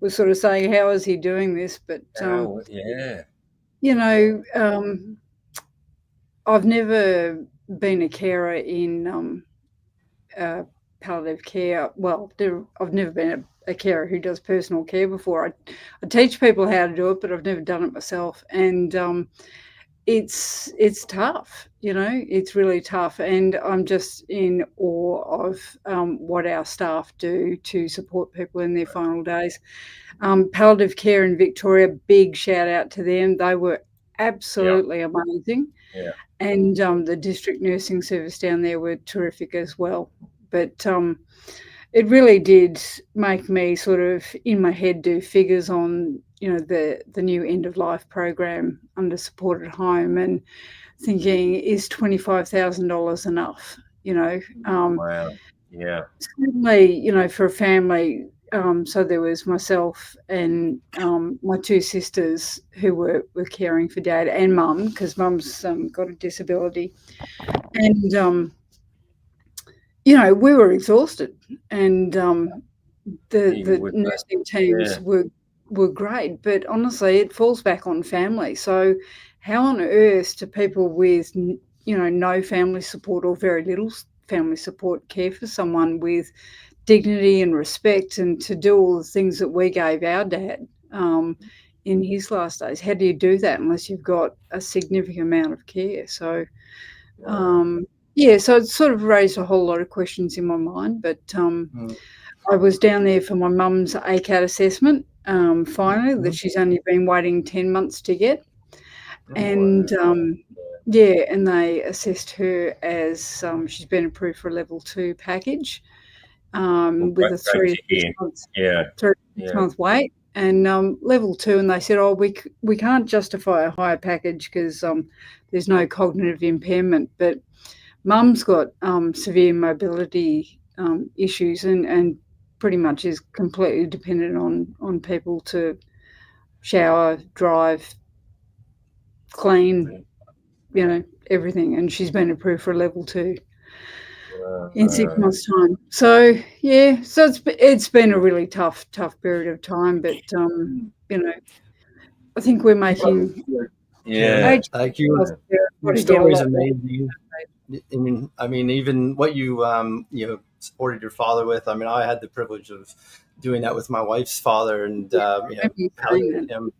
was sort of saying, how is he doing this? But you know, I've never been a carer in palliative care. Well, I've never been a carer who does personal care before. I teach people how to do it, but I've never done it myself. And it's tough, you know, it's really tough. And I'm just in awe of what our staff do to support people in their final days. Palliative care in Victoria, big shout out to them. They were absolutely amazing. Yeah. And the district nursing service down there were terrific as well. But it really did make me sort of in my head do figures on, you know, the new end of life program under supported home, and thinking, is $25,000 enough? You know, certainly, you know, for a family. So there was myself and my 2 sisters who were caring for Dad and Mum, because Mum's got a disability, and you know, we were exhausted, and the nursing teams were great, but honestly, it falls back on family. So how on earth do people with, you know, no family support or very little family support care for someone with dignity and respect, and to do all the things that we gave our dad in his last days? How do you do that unless you've got a significant amount of care? So so it sort of raised a whole lot of questions in my mind, but I was down there for my mum's ACAT assessment, finally, that she's only been waiting 10 months to get. And and they assessed her as she's been approved for a level 2 package with a 3 to 6 month wait, and level 2, and they said, oh, we can't justify a higher package because there's no cognitive impairment, but Mum's got severe mobility issues, and pretty much is completely dependent on people to shower, drive, clean, you know, everything. And she's been approved for a level 2 in 6 months' time. So so it's been a really tough period of time, but you know, I think we're making Thank you. Your story is amazing. I mean, even what you you know, supported your father with. I mean, I had the privilege of doing that with my wife's father, and you know, helping him.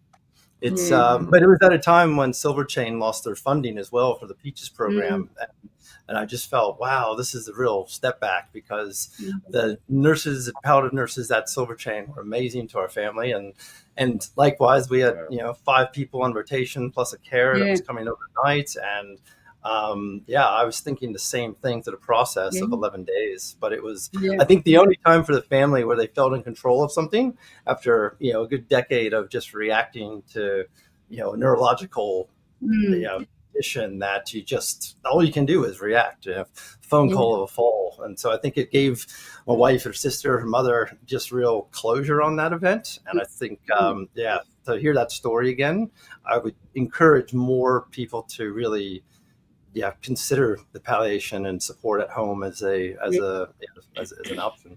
It's but it was at a time when Silver Chain lost their funding as well for the Peaches program, and I just felt, wow, this is a real step back, because the nurses, palliative nurses at Silver Chain were amazing to our family, and likewise we had, you know, 5 people on rotation plus a carer that was coming overnight, and I was thinking the same thing to the process of 11 days, but it was, I think, the only time for the family where they felt in control of something after, you know, a good decade of just reacting to, you know, a neurological condition that you just, all you can do is react to a phone call of a fall. And so I think it gave my wife, her sister, her mother just real closure on that event. And I think, to hear that story again, I would encourage more people to really consider the palliation and support at home as an option.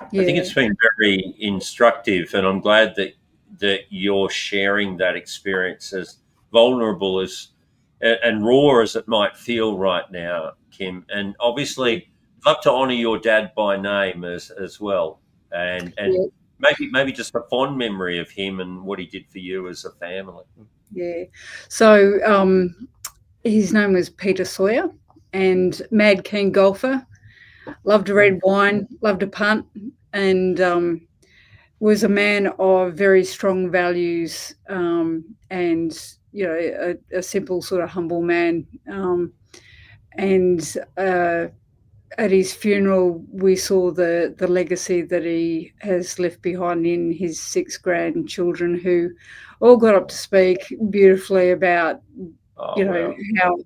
I think it's been very instructive, and I'm glad that you're sharing that experience, as vulnerable as and raw as it might feel right now, Kim. And obviously, I'd love to honour your dad by name as well, and maybe just a fond memory of him and what he did for you as a family. Yeah. So his name was Peter Sawyer, and mad keen golfer, loved a red wine, loved a punt, and was a man of very strong values, and a simple sort of humble man. And at his funeral, we saw the legacy that he has left behind in his 6 grandchildren, who all got up to speak beautifully about, how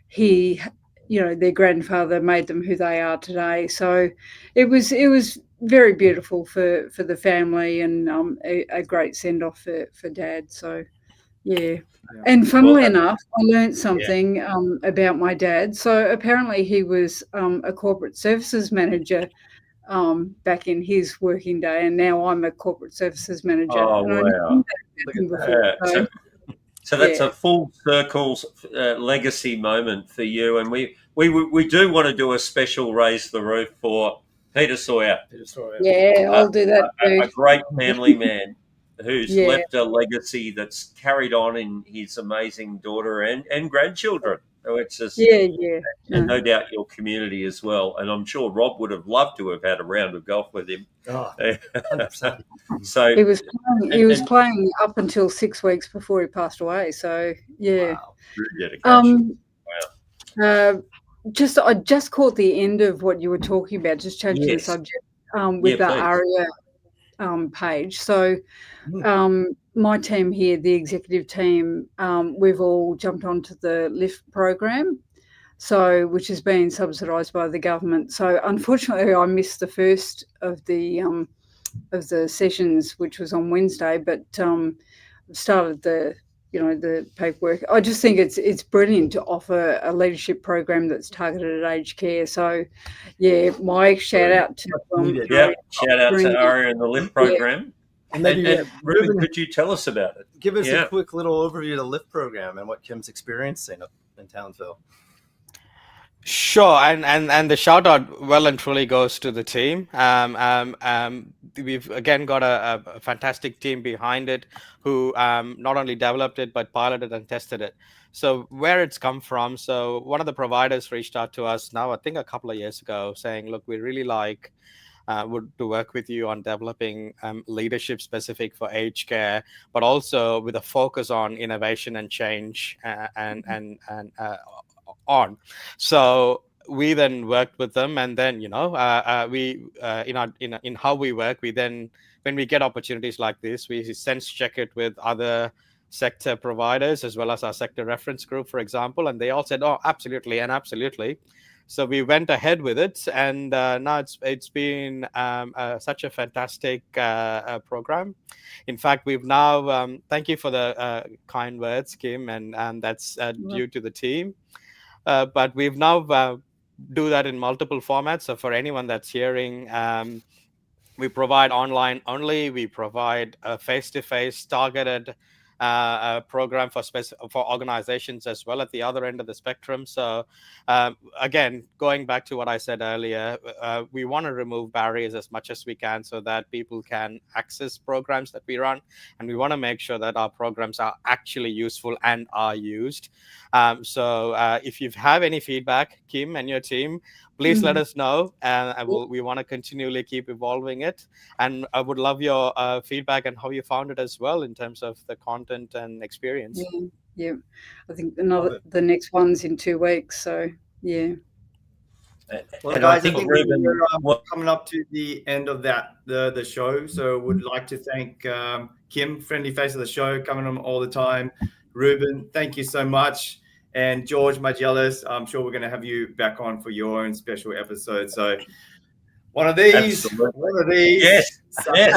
he, their grandfather made them who they are today. So it was very beautiful for the family, and a great send off for Dad. So yeah. And funnily enough, I learned something about my dad. So apparently he was a corporate services manager back in his working day, and now I'm a corporate services manager. Oh, and I wow. knew that about him before, So that's a full circle legacy moment for you, and we do want to do a special Raise the Roof for Peter Sawyer. Yeah, I'll do that too. A great family man who's left a legacy that's carried on in his amazing daughter and grandchildren. So it's just, and no doubt your community as well. And I'm sure Rob would have loved to have had a round of golf with him. Oh, 100%. So he was playing up until 6 weeks before he passed away. So yeah. Wow. True dedication. I just caught the end of what you were talking about, just changing the subject with the ARIA page. So my team here, the executive team, we've all jumped onto the LIFT program, which has been subsidised by the government. So unfortunately, I missed the first of the sessions, which was on Wednesday, but started the paperwork. I just think it's brilliant to offer a leadership program that's targeted at aged care. So, my shout out to shout out to Aria and the LIFT program. And maybe Ruben, could you tell us about it? Give us a quick little overview of the LIFT program and what Kim's experiencing up in Townsville. Sure, and the shout out well and truly goes to the team. We've again got a fantastic team behind it who not only developed it but piloted and tested it. So where it's come from, so one of the providers reached out to us now, I think a couple of years ago, saying, look, we really would to work with you on developing leadership specific for aged care, but also with a focus on innovation and change on. So we then worked with them, and then we in how we work, we then, when we get opportunities like this, we sense check it with other sector providers as well as our sector reference group, for example, and they all said, oh, absolutely and absolutely. So we went ahead with it, and now it's been such a fantastic program. In fact, we've now thank you for the kind words, Kim, and that's due to the team. But we've now do that in multiple formats. So for anyone that's hearing, we provide online only. We provide a face-to-face targeted program for organizations as well at the other end of the spectrum. So again, going back to what I said earlier, we want to remove barriers as much as we can so that people can access programs that we run, and we want to make sure that our programs are actually useful and are used. So if you have any feedback, Kim and your team, please let us know, and we want to continually keep evolving it. And I would love your feedback and how you found it as well in terms of the content and experience. Yeah. I think the next one's in 2 weeks. So yeah. Well, guys, I think we're coming up to the end of the show. So would like to thank Kim, friendly face of the show, coming on all the time. Ruben, thank you so much. And George Magellis, I'm sure we're going to have you back on for your own special episode. So one of these. Absolutely. Yes. See you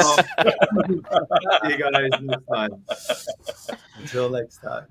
guys next time. Until next time.